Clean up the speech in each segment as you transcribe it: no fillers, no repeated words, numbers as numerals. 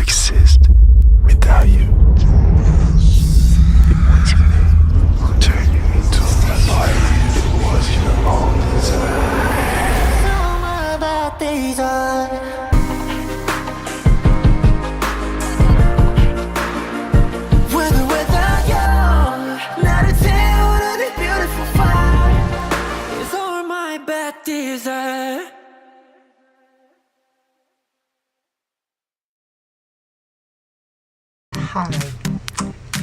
exist without you. It was me who turned you into a light. It was your own design. All my bad days are with or without you. Not a tale of this beautiful fire. It's all my bad days are. Hi,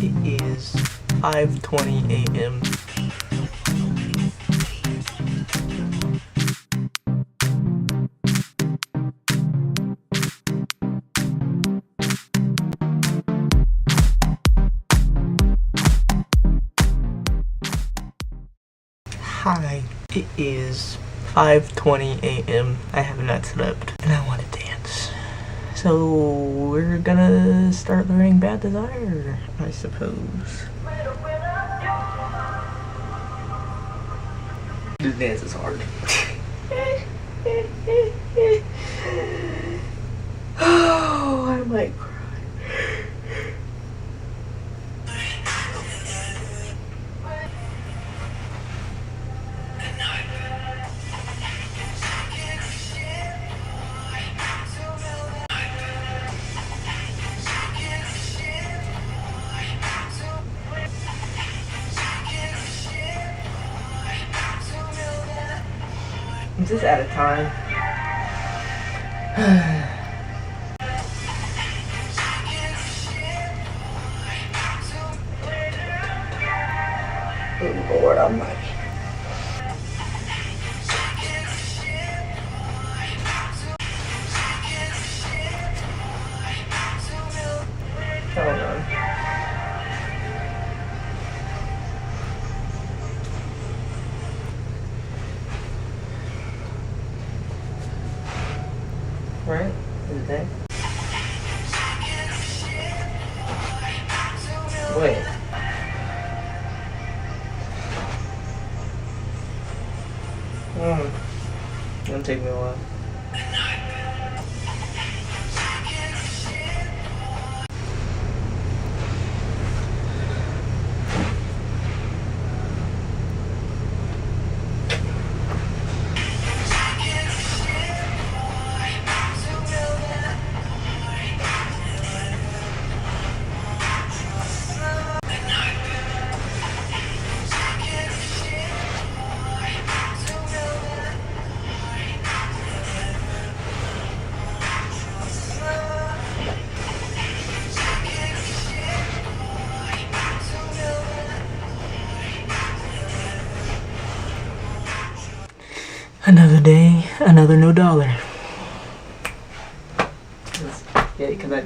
it is 5:20 a.m. Hi, it is 5:20 a.m. I have not slept and I want to dance. So we're gonna start learning Bad Desire, I suppose. This dance is hard. Oh, I might cry. Is this out of time? Oh Lord Almighty. Hold on. Right? Is it there? Wait. It's gonna take me a while. Another day, another no dollar. Yeah, because I...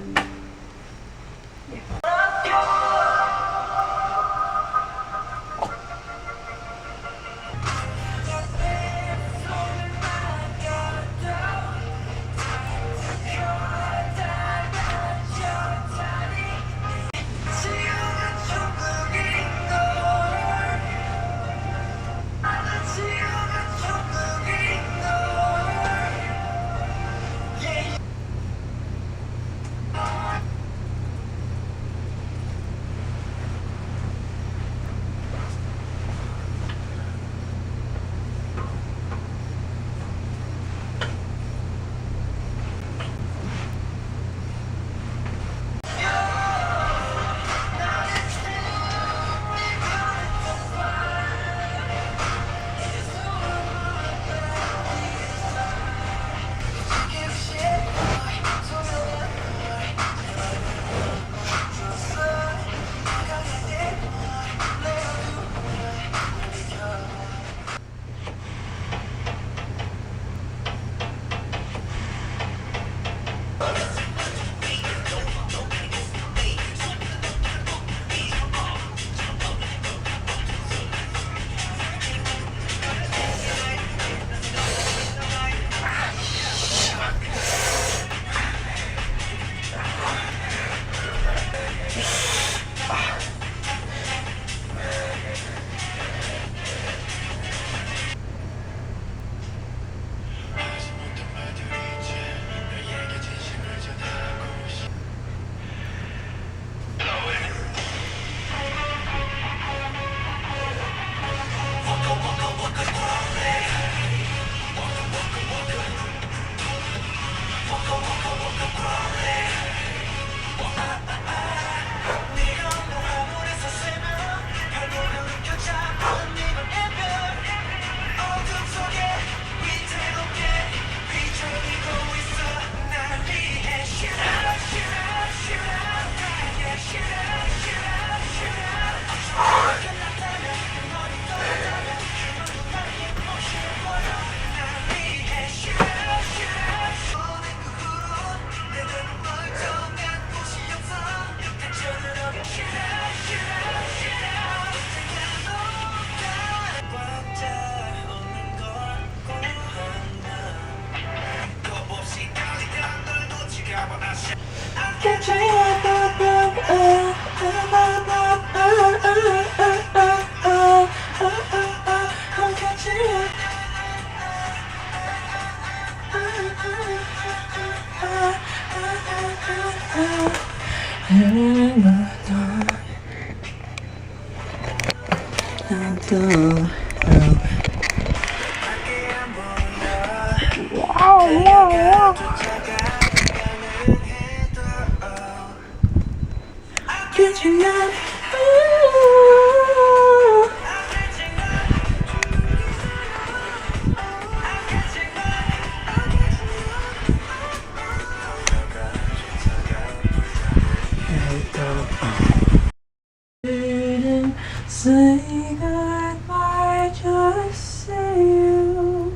Say goodbye, just say you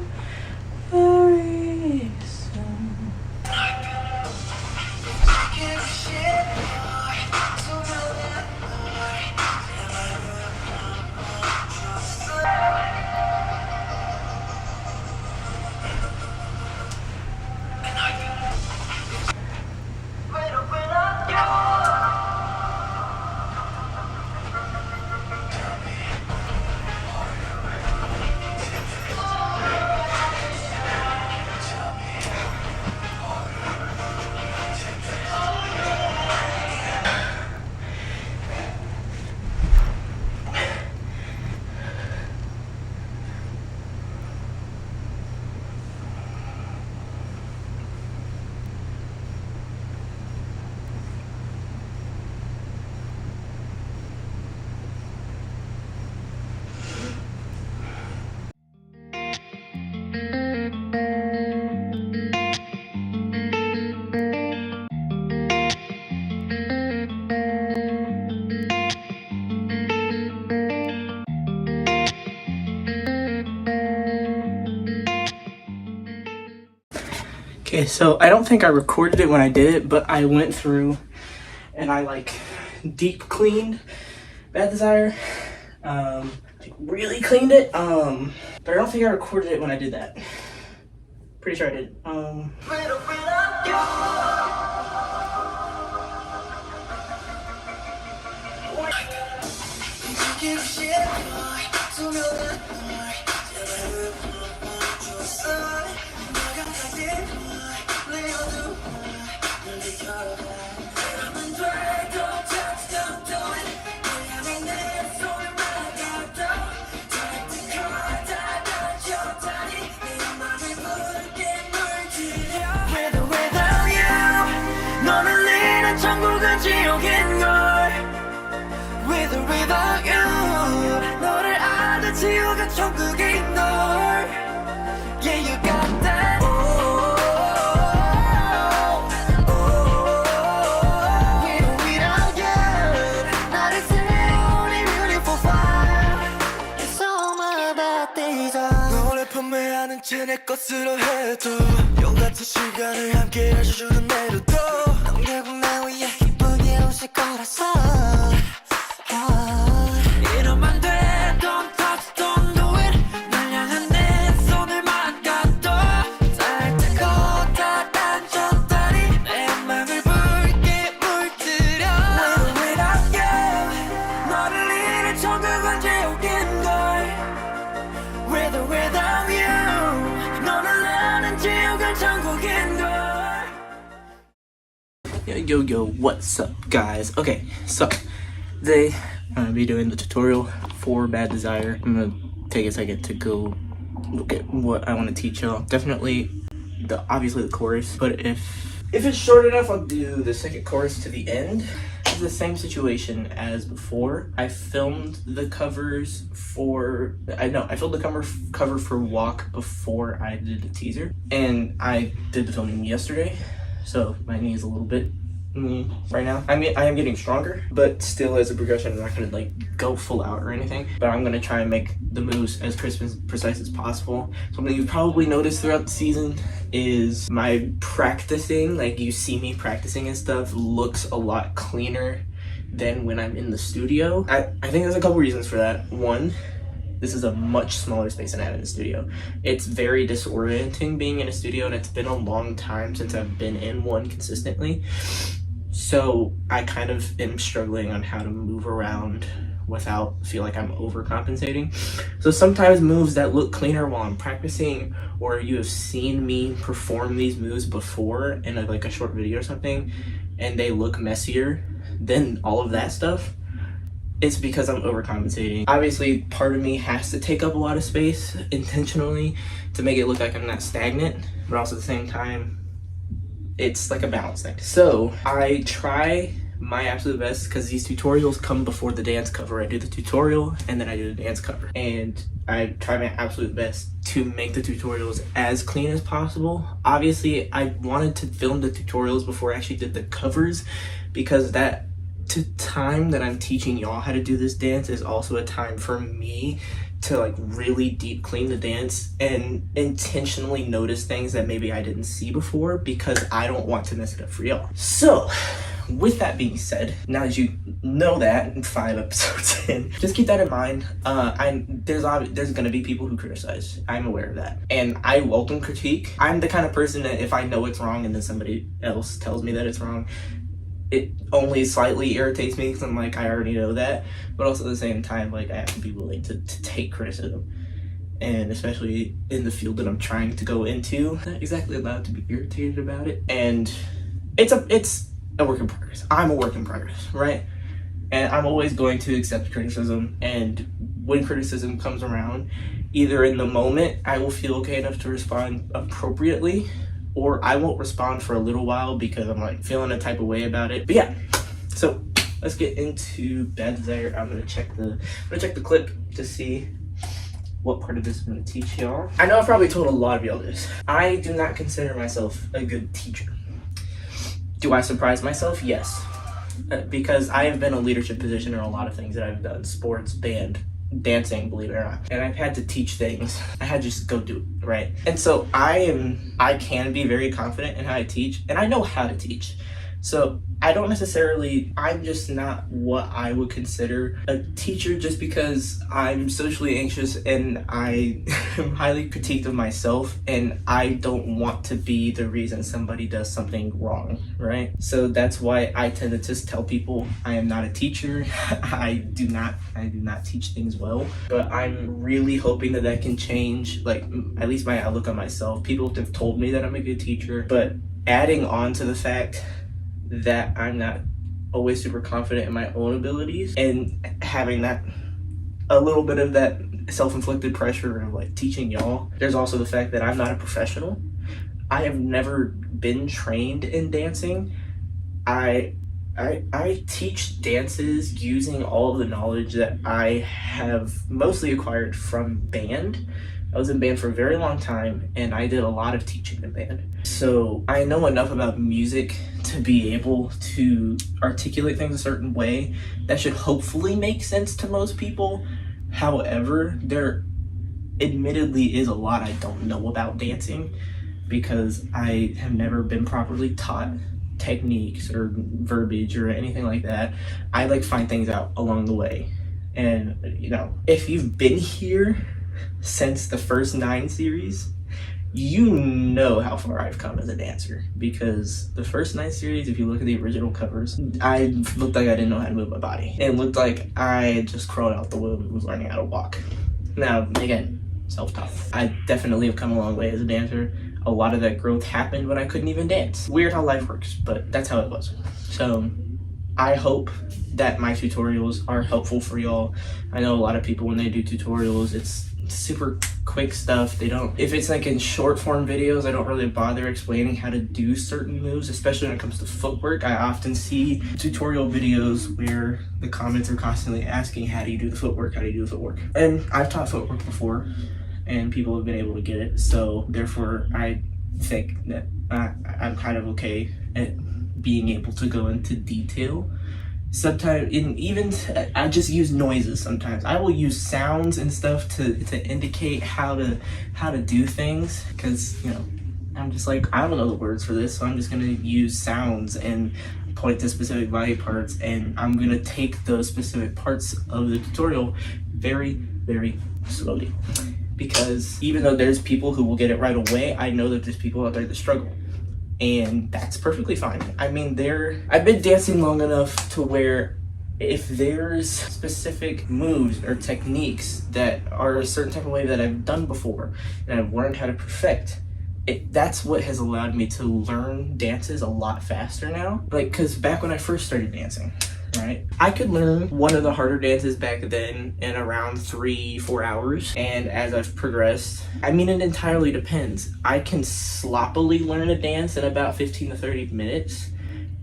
very soon. Okay, so I don't think I recorded it when I did it, but I went through and I like deep cleaned Bad Desire. Like really cleaned it. But I don't think I recorded it when I did that. Pretty sure I did. 내 것으로 해도 용같은 시간을 함께 해주는 내일도 넌 결국 나 위해 기쁘게 웃을 거라서 이러면 돼 Don't touch, don't do it 날 향한 내 손을 막아도 닿을 때고 다 단천다리 내 맘을 붉게 물들여 Without you 너를 잃은 천국은 지옥인걸 Without you Yo, what's up, guys? Okay, so today I'm gonna be doing the tutorial for Bad Desire. I'm gonna take a second to go look at what I want to teach y'all. Definitely obviously the chorus, but if it's short enough, I'll do the second chorus to the end. It's the same situation as before. I filmed the covers for I filmed the cover for Walk before I did the teaser, and I did the filming yesterday, so my knee is a little bit right now. I mean, I am getting stronger, but still as a progression, I'm not gonna like go full out or anything, but I'm gonna try and make the moves as crisp and precise as possible. Something you've probably noticed throughout the season is my practicing, like you see me practicing and stuff, looks a lot cleaner than when I'm in the studio. I think there's a couple reasons for that. One This is a much smaller space than I have in the studio. It's very disorienting being in a studio, and it's been a long time since I've been in one consistently. So I kind of am struggling on how to move around without feel like I'm overcompensating. So sometimes moves that look cleaner while I'm practicing, or you have seen me perform these moves before in like a short video or something, and they look messier than all of that stuff, it's because I'm overcompensating. Obviously, part of me has to take up a lot of space intentionally to make it look like I'm not stagnant, but also at the same time, it's like a balance thing. So I try my absolute best, because these tutorials come before the dance cover. I do the tutorial and then I do the dance cover, and I try my absolute best to make the tutorials as clean as possible. Obviously, I wanted to film the tutorials before I actually did the covers, because that time that I'm teaching y'all how to do this dance is also a time for me to like really deep clean the dance and intentionally notice things that maybe I didn't see before, because I don't want to mess it up for y'all. So with that being said, now that you know that in 5 episodes in, just keep that in mind. There's gonna be people who criticize. I'm aware of that, and I welcome critique. I'm the kind of person that if I know it's wrong and then somebody else tells me that it's wrong, it only slightly irritates me, because I'm like, I already know that. But also at the same time, like, I have to be willing to take criticism. And especially in the field that I'm trying to go into, I'm not exactly allowed to be irritated about it. And it's a work in progress. I'm a work in progress, right? And I'm always going to accept criticism. And when criticism comes around, either in the moment, I will feel okay enough to respond appropriately, or I won't respond for a little while because I'm like feeling a type of way about it. But yeah, so let's get into Bad Desire. I'm gonna check the clip to see what part of this I'm gonna teach y'all. I know I've probably told a lot of y'all this. I do not consider myself a good teacher. Do I surprise myself? Yes. Because I have been a leadership position in a lot of things that I've done. Sports, band, dancing, believe it or not. And I've had to teach things. I had to just go do it, right? And so I can be very confident in how I teach, and I know how to teach. So I'm just not what I would consider a teacher, just because I'm socially anxious and I am highly critiqued of myself, and I don't want to be the reason somebody does something wrong, right? So that's why I tend to just tell people I am not a teacher. I do not teach things well, but I'm really hoping that can change, like at least my outlook on myself. People have told me that I'm a good teacher, but adding on to the fact that I'm not always super confident in my own abilities, and having that a little bit of that self-inflicted pressure of like teaching y'all. There's also the fact that I'm not a professional. I have never been trained in dancing. I teach dances using all of the knowledge that I have mostly acquired from band. I was in band for a very long time, and I did a lot of teaching in band. So I know enough about music to be able to articulate things a certain way that should hopefully make sense to most people. However, there admittedly is a lot I don't know about dancing, because I have never been properly taught techniques or verbiage or anything like that. I like find things out along the way. And you know, if you've been here since the first 9 series, you know how far I've come as a dancer, because the first 9 series, if you look at the original covers, I looked like I didn't know how to move my body. It looked like I just crawled out the womb and was learning how to walk. Now, again, self-taught. I definitely have come a long way as a dancer. A lot of that growth happened when I couldn't even dance. Weird how life works, but that's how it was. So I hope that my tutorials are helpful for y'all. I know a lot of people, when they do tutorials, it's super quick stuff. If it's like in short form videos, I don't really bother explaining how to do certain moves, especially when it comes to footwork. I often see tutorial videos where the comments are constantly asking, how do you do the footwork? How do you do the footwork? And I've taught footwork before, and people have been able to get it. So therefore, I think that I'm kind of okay at being able to go into detail. Sometimes, I just use noises sometimes. I will use sounds and stuff to indicate how to do things, because, you know, I'm just like, I don't know the words for this, so I'm just gonna use sounds and point to specific body parts, and I'm gonna take those specific parts of the tutorial very, very slowly. Because even though there's people who will get it right away, I know that there's people out there that struggle. And that's perfectly fine. I mean, I've been dancing long enough to where if there's specific moves or techniques that are a certain type of way that I've done before and I've learned how to perfect, that's what has allowed me to learn dances a lot faster now. Like, because back when I first started dancing, right, I could learn one of the harder dances back then in around 3-4 hours. And as I've progressed, I mean, it entirely depends. I can sloppily learn a dance in about 15 to 30 minutes.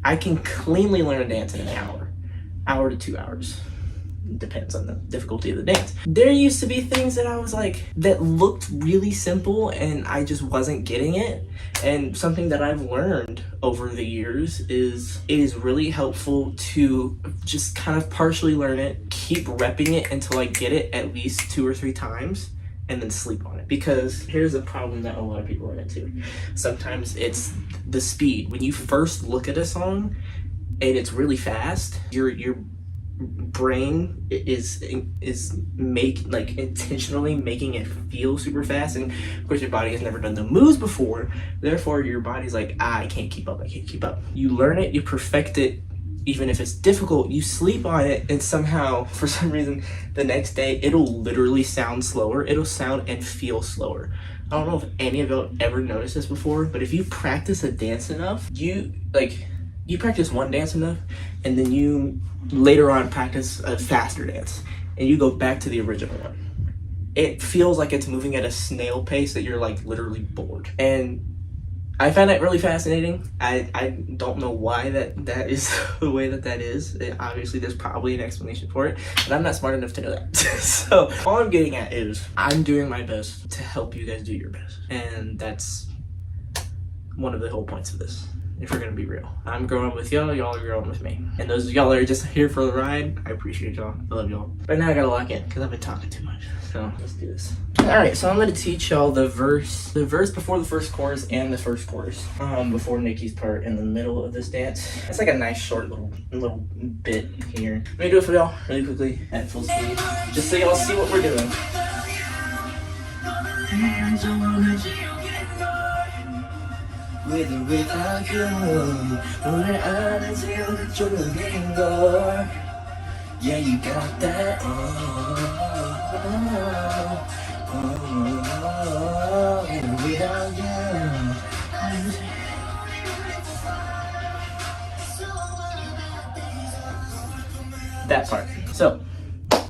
I can cleanly learn a dance in an hour to 2 hours. Depends on the difficulty of the dance. There used to be things that I was like, that looked really simple and I just wasn't getting it. And something that I've learned over the years is it is really helpful to just kind of partially learn it, keep repping it until I get it at least 2 or 3 times, and then sleep on it. Because here's a problem that a lot of people run into. Sometimes it's the speed. When you first look at a song and it's really fast, your brain is intentionally making it feel super fast, and of course your body has never done the moves before, therefore your body's like, I can't keep up. You learn it, you perfect it, even if it's difficult, you sleep on it, and somehow for some reason the next day it'll literally sound slower. It'll sound and feel slower. I don't know if any of y'all ever noticed this before, but if you practice a dance enough, you practice one dance enough, and then you later on practice a faster dance, and you go back to the original one. It feels like it's moving at a snail pace that you're like literally bored. And I find that really fascinating. I don't know why that is the way that is. Obviously, there's probably an explanation for it, but I'm not smart enough to know that. So all I'm getting at is I'm doing my best to help you guys do your best. And that's one of the whole points of this. If we're gonna be real, I'm growing with y'all, y'all are growing with me. And those of y'all that are just here for the ride, I appreciate y'all, I love y'all. But now I gotta lock in, because I've been talking too much. So let's do this. Alright, so I'm gonna teach y'all the verse before the first chorus and the first chorus. Before Nikki's part in the middle of this dance. It's like a nice short little bit here. Let me do it for y'all really quickly at full speed. Just so y'all see what we're doing. With or without you, 오늘 안아서 조금인 걸. Yeah, you got that. With or without you. That part. So,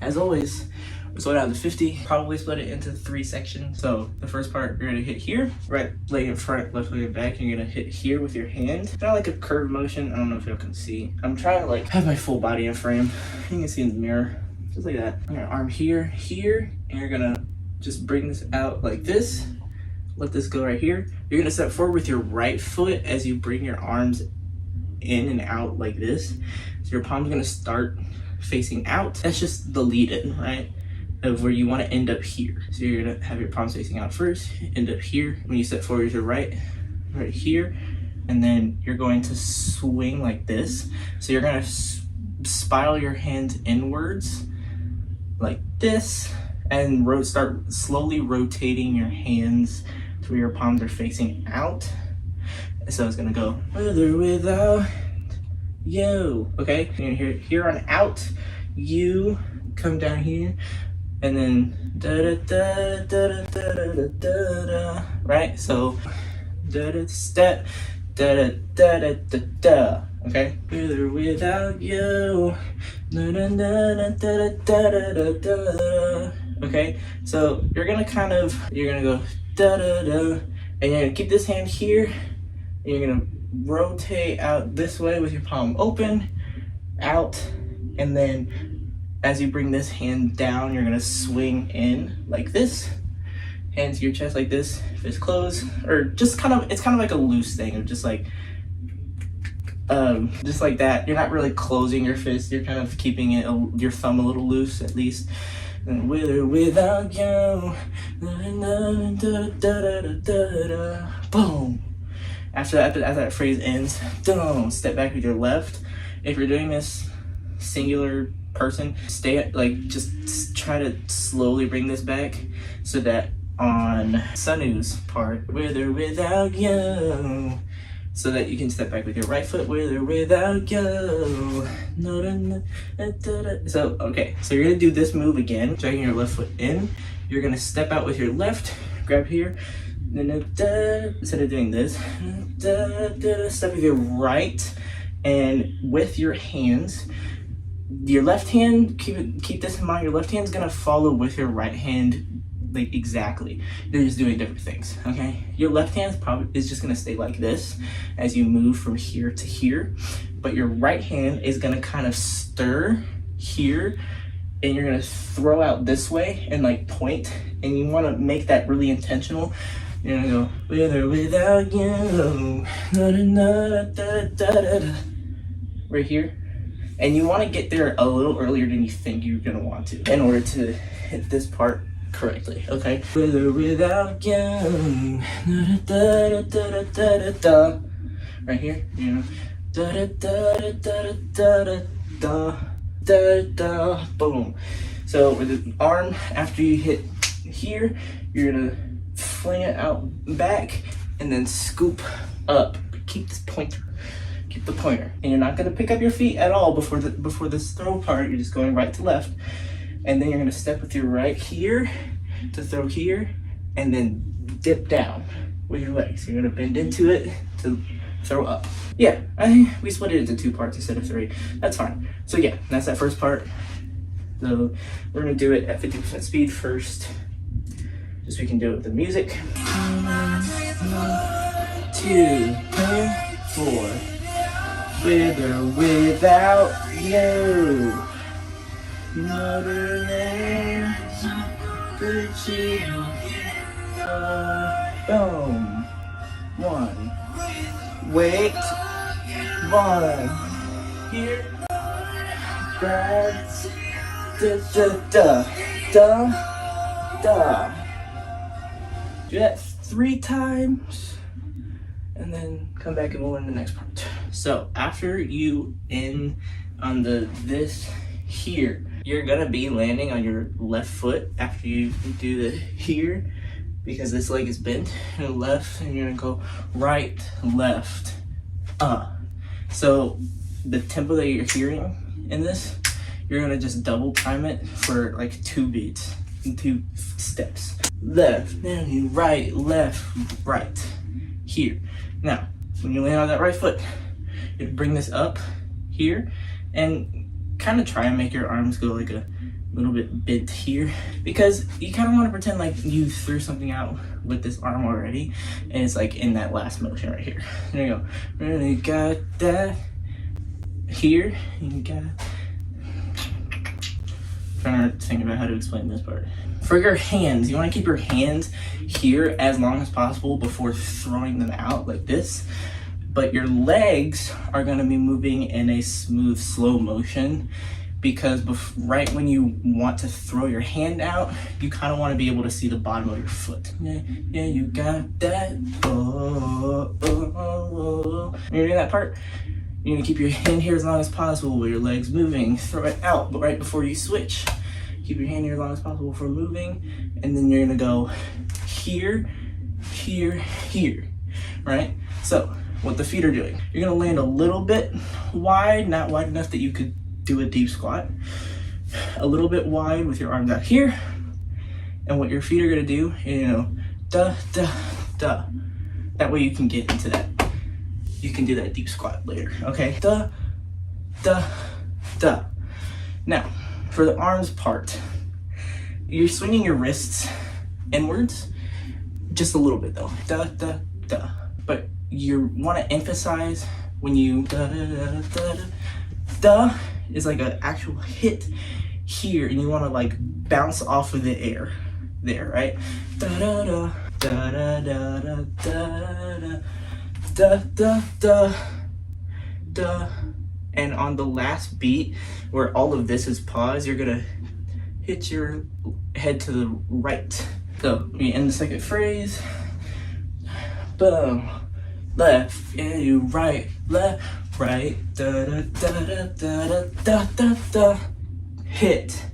as always, we slow down to 50, probably split it into 3 sections. So the first part, you're gonna hit here, right leg in front, left leg in back, and you're gonna hit here with your hand. Kind of like a curved motion. I don't know if y'all can see. I'm trying to like have my full body in frame. You can see in the mirror, just like that. Your arm here, and you're gonna just bring this out like this. Let this go right here. You're gonna step forward with your right foot as you bring your arms in and out like this. So your palm's gonna start facing out. That's just the lead in, right? Of where you want to end up here. So you're gonna have your palms facing out first, end up here. When you step forward to right here, and then you're going to swing like this. So you're gonna spiral your hands inwards like this, and start slowly rotating your hands to where your palms are facing out. So it's gonna go with or without you. Okay, and here on out, you come down here. And then da da da da da da da da, right? So da da step da da da da da da. Okay. With or without you. Da da da da da da da da. Okay. So you're gonna go da da da, and you're gonna keep this hand here. And you're gonna rotate out this way with your palm open, out, and then as you bring this hand down, you're gonna swing in like this, hand to your chest like this, fist closed, or it's kind of like a loose thing of just like that. You're not really closing your fist, you're kind of keeping your thumb a little loose at least. And with or without you, boom. After that phrase ends, step back with your left. If you're doing this singular person. Stay, like, just try to slowly bring this back so that on Sanu's part, with or without you, so that you can step back with your right foot, with or without you. So, okay, so you're gonna do this move again, dragging your left foot in. You're gonna step out with your left, grab here, instead of doing this, step with your right, and with your hands, your left hand, keep this in mind, your left hand's gonna follow with your right hand, like exactly. They're just doing different things, okay? Your left hand is just gonna stay like this as you move from here to here, but your right hand is gonna kind of stir here, and you're gonna throw out this way and like point, and you wanna make that really intentional. You're gonna go, with or without you, right here. And you wanna get there a little earlier than you think you're gonna want to in order to hit this part correctly, okay? With or without you, right here, you know, boom. So with the arm, after you hit here, you're gonna fling it out back and then scoop up. Keep this pointer. Keep the pointer. And you're not gonna pick up your feet at all before this throw part. You're just going right to left. And then you're gonna step with your right here to throw here, and then dip down with your legs. You're gonna bend into it to throw up. Yeah, I think we split it into 2 parts instead of 3. That's fine. So yeah, that's that first part. So we're gonna do it at 50% speed first, just so we can do it with the music. 1, 2, 3, 4. With or without you. Mother name, good you. Boom. 1. Wait. 1. Here. Grab. Da da da da da. Do that 3 times, and then come back and we'll learn the next part. So after you end on this here, you're gonna be landing on your left foot after you do the here, because this leg is bent and left, and you're gonna go right, left, So the tempo that you're hearing in this, you're gonna just double time it for like 2 beats, 2 steps. Left, then you right, left, right, here. Now, when you land on that right foot, you bring this up here and kind of try and make your arms go like a little bit bent here, because you kind of want to pretend like you threw something out with this arm already, and it's like in that last motion right here. There you go. Really got that here. You got. Trying to think about how to explain this part. For your hands, you want to keep your hands here as long as possible before throwing them out like this. But your legs are going to be moving in a smooth, slow motion, because right when you want to throw your hand out, you kind of want to be able to see the bottom of your foot. Yeah, yeah, you got that. Oh, oh, oh. You're doing that part. You're going to keep your hand here as long as possible with your legs moving. Throw it out, but right before you switch. Keep your hand here as long as possible for moving. And then you're going to go here, here, here. Right? So, what the feet are doing. You're going to land a little bit wide, not wide enough that you could do a deep squat. A little bit wide with your arms out here. And what your feet are going to do, da, da, da. That way you can get into that. You can do that deep squat later, okay? Da, da, da. Now, for the arms part, you're swinging your wrists inwards, just a little bit though. Da, da, da. But you want to emphasize when you da, da, da, da, da, da is like an actual hit here, and you want to like bounce off of the air there, right? Da, da, da, da, da, da, da, da, da. Da, da, da, da. And on the last beat, where all of this is paused, you're gonna hit your head to the right. So we end the second phrase. Boom. Left, yeah, you right, left, right? Da da da da da da da da. Hit.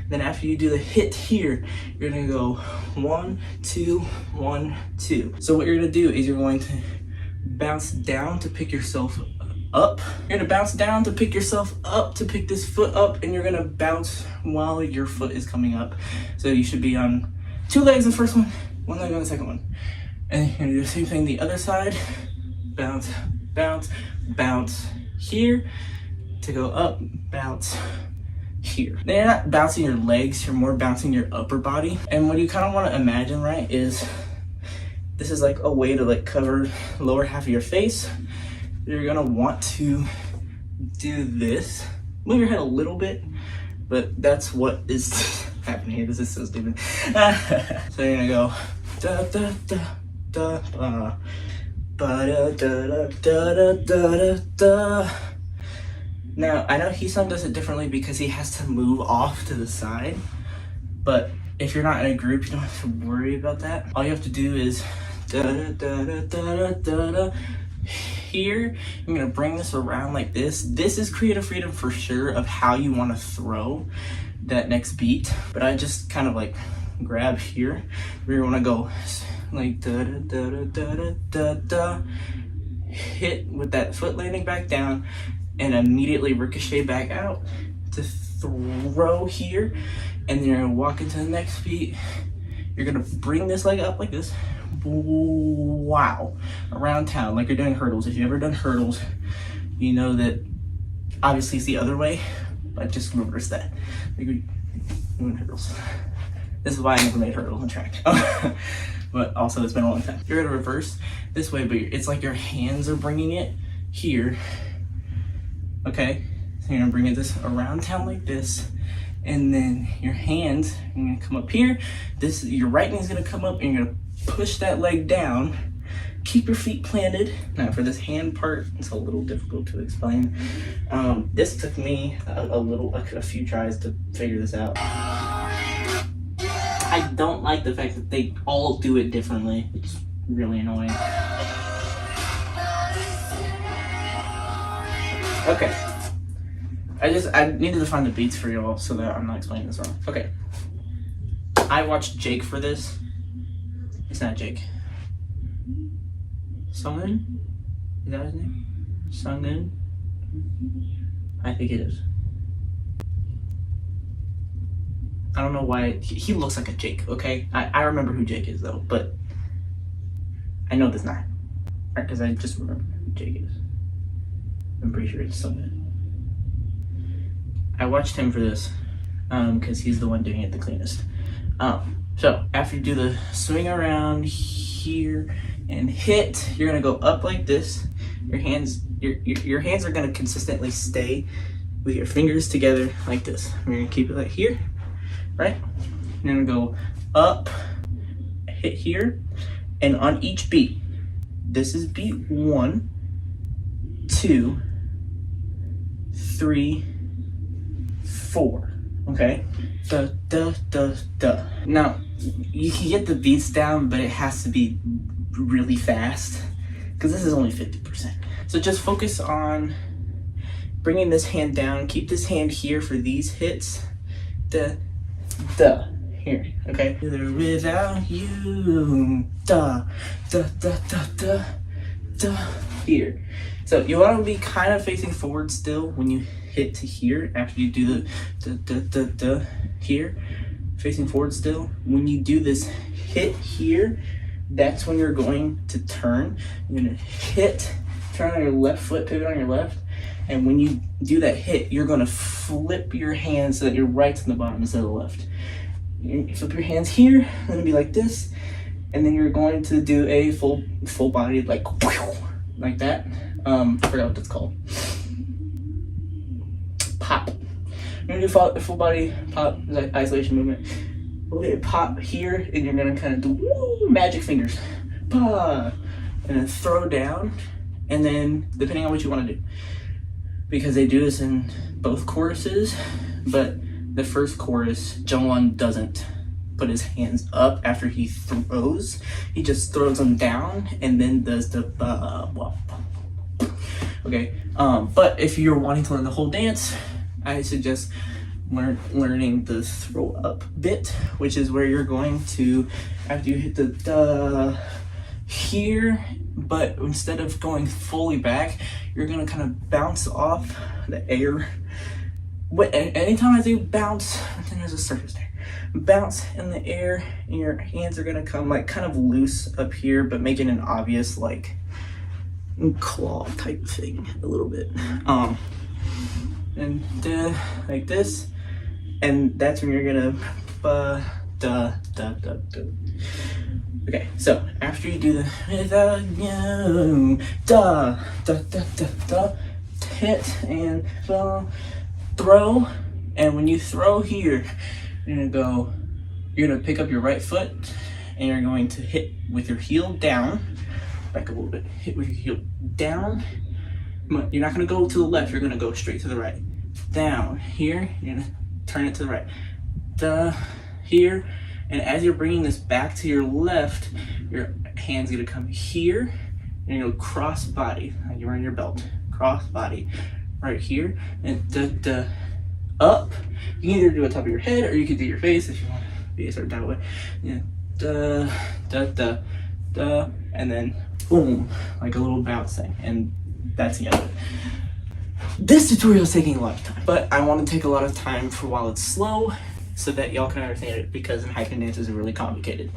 Then after you do the hit here, you're gonna go 1, 2, 1, 2. So what you're gonna do is you're going to bounce down to pick yourself up. You're gonna bounce down to pick yourself up, to pick this foot up, and you're gonna bounce while your foot is coming up. So you should be on 2 legs the first one, 1 leg on the second one. And you're gonna do the same thing the other side. Bounce, bounce, bounce here to go up, bounce here. Then you're not bouncing your legs, you're more bouncing your upper body. And what you kind of want to imagine, right, is this is like a way to like cover the lower half of your face. You're gonna want to do this. Move your head a little bit, but that's what is happening here. This is so stupid. So you're gonna go da da da da ba da da da da da da da. Now, I know Heesung does it differently because he has to move off to the side, but if you're not in a group, you don't have to worry about that. All you have to do is da da da da da da da. Here, I'm gonna bring this around like this. This is creative freedom for sure of how you want to throw that next beat, but I just kind of like grab here. We want to go like da da da da da da da. Hit with that foot landing back down, and immediately ricochet back out to throw here, and then you're gonna walk into the next beat. You're gonna bring this leg up like this, wow, around town like you're doing hurdles. If you've ever done hurdles, you know that obviously it's the other way, but just reverse that. Like you're doing hurdles. This is why I never made hurdles on track. But also it's been a long time. You're gonna reverse this way, but it's like your hands are bringing it here. Okay, so you're gonna bring this around town like this, and then your hands are gonna come up here. Your right knee is gonna come up, and you're gonna push that leg down. Keep your feet planted. Now for this hand part, it's a little difficult to explain. This took me a few tries to figure this out. I don't like the fact that they all do it differently. It's really annoying. Okay. I needed to find the beats for y'all so that I'm not explaining this wrong. Okay. I watched Jake for this. It's not Jake. Sunghoon? Is that his name? Sunghoon? I think it is. I don't know why. He looks like a Jake, okay? I remember who Jake is though, but I know this not. Right, because I just remember who Jake is. I'm pretty sure it's Sunghoon. I watched him for this because he's the one doing it the cleanest. So after you do the swing around here and hit, you're gonna go up like this. Your hands are gonna consistently stay with your fingers together like this. We're gonna keep it like here, right? You're gonna go up, hit here, and on each beat, this is beat 1, 2, 3, 4. Okay? Da da da da. Now, you can get the beats down, but it has to be really fast because this is only 50%. So just focus on bringing this hand down. Keep this hand here for these hits. Da da. Here, okay? Without you, da da da da da da. Here. So you want to be kind of facing forward still when you hit to here. After you do the da da da da here, facing forward still. When you do this hit here, that's when you're going to turn. You're gonna hit, turn on your left foot, pivot on your left, and when you do that hit, you're gonna flip your hands so that your right's in the bottom instead of the left. You flip your hands here, it's gonna be like this, and then you're going to do a full body like that. I forgot what that's called. Pop. You're gonna do full body pop, like isolation movement. Okay, pop here, and you're gonna kind of do magic fingers, and then throw down, and then depending on what you want to do, because they do this in both choruses, but the first chorus, Jungwon doesn't put his hands up after he throws. He just throws them down and then does the okay. But if you're wanting to learn the whole dance, I suggest learning the throw up bit, which is where you're going to, after you hit the da here, but instead of going fully back, you're gonna kind of bounce off the air. Anytime I do bounce, then there's a surface there. Bounce in the air, and your hands are gonna come like kind of loose up here, but making an obvious like claw type thing a little bit. And like this, and that's when you're gonna da. Okay, so after you do the without you, da, hit and throw, and when you throw here, you're gonna pick up your right foot, and you're going to hit with your heel down, back a little bit, hit with your heel down. You're not gonna go to the left, you're gonna go straight to the right. Down, here, you're gonna turn it to the right. Da, here, and as you're bringing this back to your left, your hand's gonna come here, and you'll cross body, like you're wearing your belt. Cross body, right here, and da, up. You can either do it top of your head, or you can do your face if you want to be a certain type of way. Yeah, da, and then boom, like a little bounce thing, and that's the end of it. This tutorial is taking a lot of time, but I want to take a lot of time for while it's slow, so that y'all can understand it, because ENHYPEN dances are really complicated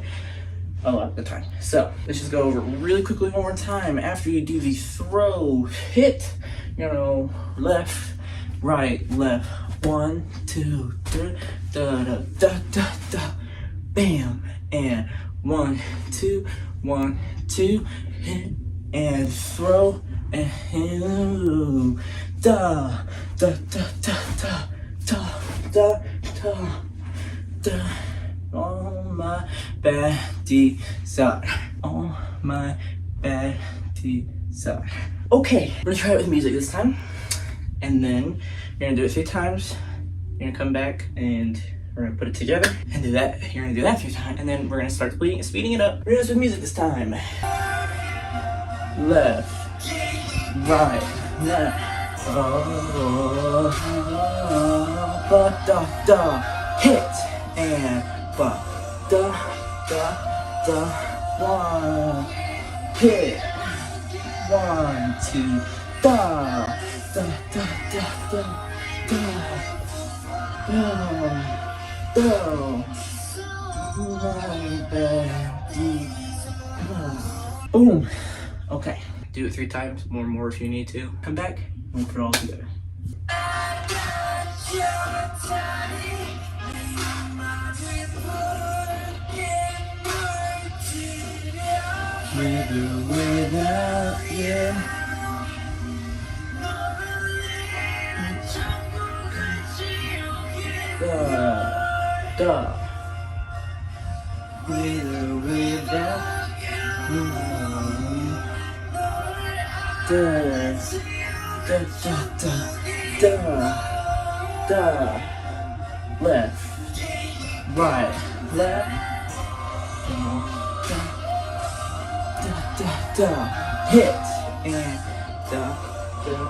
a lot of the time. So let's just go over really quickly one more time. After you do the throw, hit, left, right, left, 1, 2, 3, da, bam, and 1, 2, 1, 2, hit, and throw, and da, on my bad desire, on my bad desire. Okay, we're gonna try it with music this time, and then you're gonna do it 3 times. You're gonna come back and we're gonna put it together and do that. You're gonna do that 3 times, and then we're gonna start speeding it up. We're gonna do this with music this time. Left, right, left. Da, hit, and da, 1, hit, 1, 2, da, boom. Okay, do it 3 times, more if you need to. Come back, we'll put it all together. With or without you. Da. With or without you. Da. Left, right, left. Da, hit, and da, throw,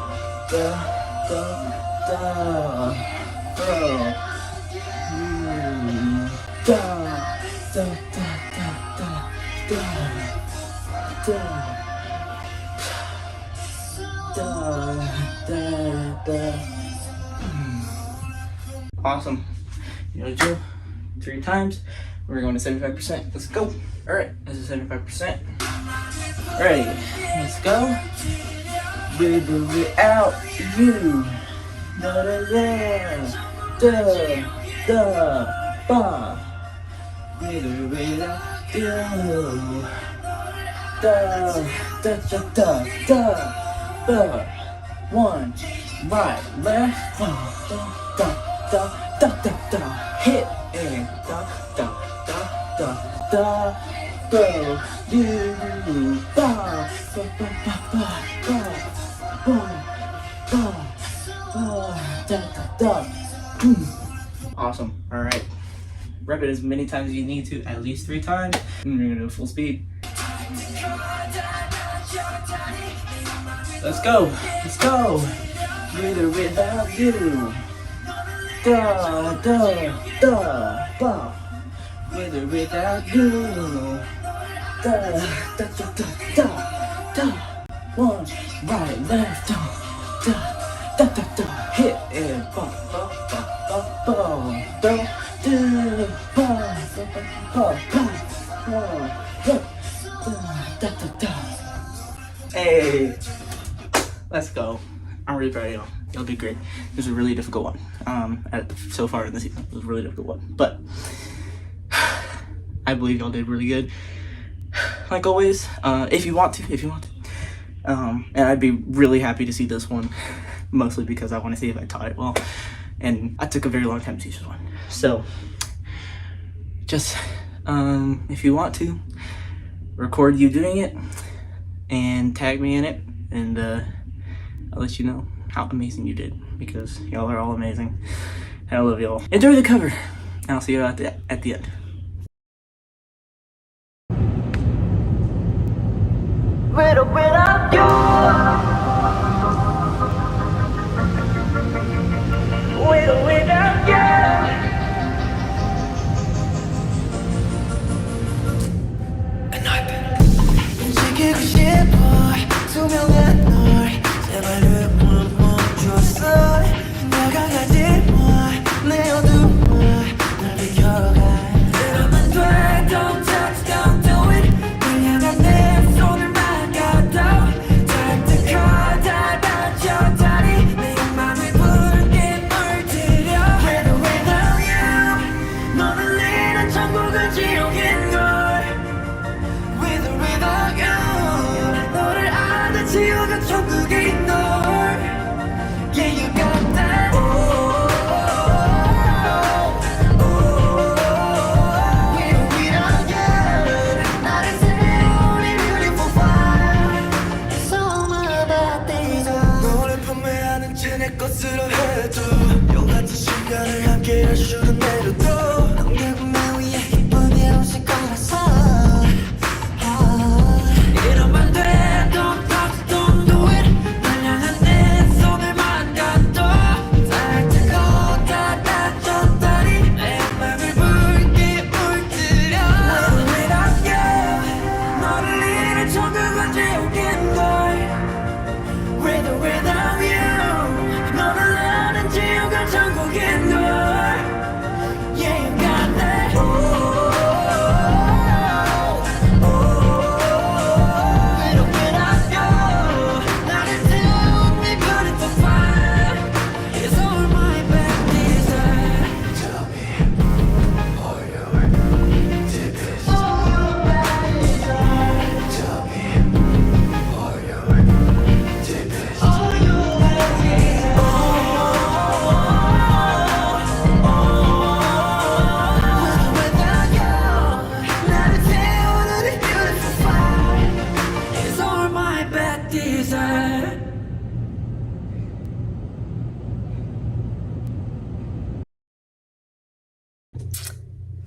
Awesome. You know the drill. 3 times. We're going to 75%. Let's go. Alright, this is 75%. Ready, let's go. With or without you. Da, ba. With or without you. Da, ba. 1, right, left, da, hit, and da, go, you, ba, Awesome. All right. Rep it as many times as you need to, at least 3 times. And you're gonna do full speed. Let's go. Let's go. With or without you. Da, da, da, da. With or without you. Da, da, da, da, da, da. One, right, left, da, da, da, da, da. Hit and bump, bump, bump, bump, bump, bump, da, da, da. Hey, let's go. I'm really proud of y'all. Y'all did great. It was a really difficult one. So far in the season, it was a really difficult one. But I believe y'all did really good. Like always, if you want to. And I'd be really happy to see this one, mostly because I want to see if I taught it well. And I took a very long time to teach this one. So, just, if you want to, record you doing it and tag me in it, and I'll let you know how amazing you did, because y'all are all amazing. And I love y'all. Enjoy the cover, and I'll see you at the end. With or without you. With or without you. ENHYPEN. 지키고 싶어 투명한 널 제발 멈춰줘. 다가가지 마 내 어둠을 날 비켜가. 이러면 돼. Don't touch, don't do it. 날 향한 내 손을 막아도 닿을 다 닫혀다니 내 맘을 붉게 물들여. With or without you. 너는 내는 천국은 지옥인걸. With or without you. 너를 아는 지옥은 천국인 널. Yeah, you got that. With or without you. 나를 세우니 beautiful fire. It's all my bad days. 너를 판매하는 채 내 것으로 해줘. 용같은 시간을 함께 할 수는 내려도 넌 결국 나 위해 이쁘게 오실 거라서. 이러면 돼. Don't touch, don't do it. 날 향한 내 손을 막아도 닿을 다 닫혔다니 내 맘을 붉게 물들여. Without you. 너를 잃은 천국은 지옥인걸. With or without you. 너를 아는 지옥은 천국인걸. Yeah, you got that. With or without you. 나를 태운 네 beautiful fire. It's all my bad desire. Tell me all your deepest. All your bad desire. Tell me all your deepest. All your bad desire. With or without you. 나를 태우는 네 beautiful fire. It's all my bad desire.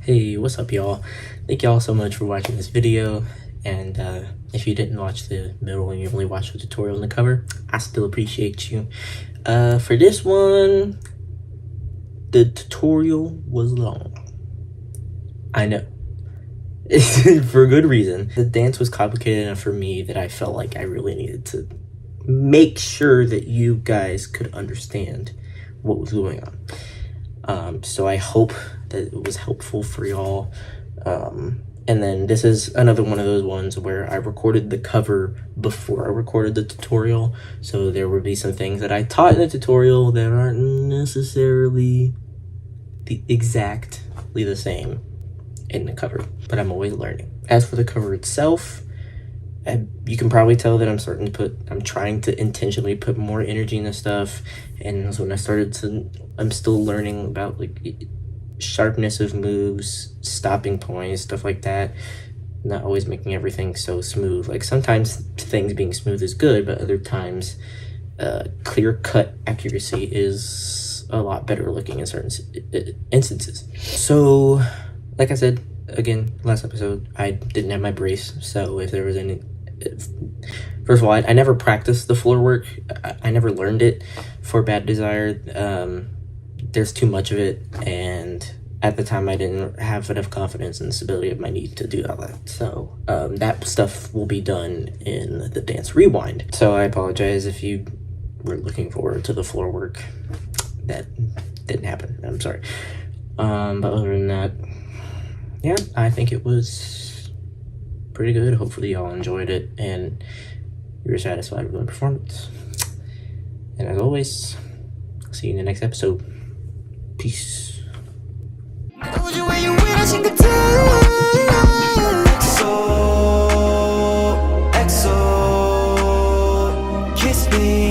Hey, what's up y'all? Thank y'all so much for watching this video, and if you didn't watch the middle and you only watched the tutorial and the cover, I still appreciate you. For this one, the tutorial was long. I know. For good reason. The dance was complicated enough for me that I felt like I really needed to make sure that you guys could understand what was going on. So I hope that it was helpful for y'all. And then this is another one of those ones where I recorded the cover before I recorded the tutorial. So there would be some things that I taught in the tutorial that aren't necessarily exactly the same in the cover, but I'm always learning. As for the cover itself, you can probably tell that I'm trying to intentionally put more energy into stuff. And so when I'm still learning about like sharpness of moves, stopping points, stuff like that. Not always making everything so smooth. Like sometimes things being smooth is good, but other times clear-cut accuracy is a lot better looking in certain instances. So, like I said, again, last episode, I didn't have my brace, so if there was any... First of all, I never practiced the floor work. I never learned it for Bad Desire. There's too much of it, and at the time I didn't have enough confidence in the stability of my knee to do all that. So that stuff will be done in the Dance Rewind. So I apologize if you were looking forward to the floor work. That didn't happen. I'm sorry. But other than that, yeah, I think it was pretty good. Hopefully y'all enjoyed it and you were satisfied with my performance. And as always, see you in the next episode. Peace. told you when you win, I should continue. XO, XO, kiss me.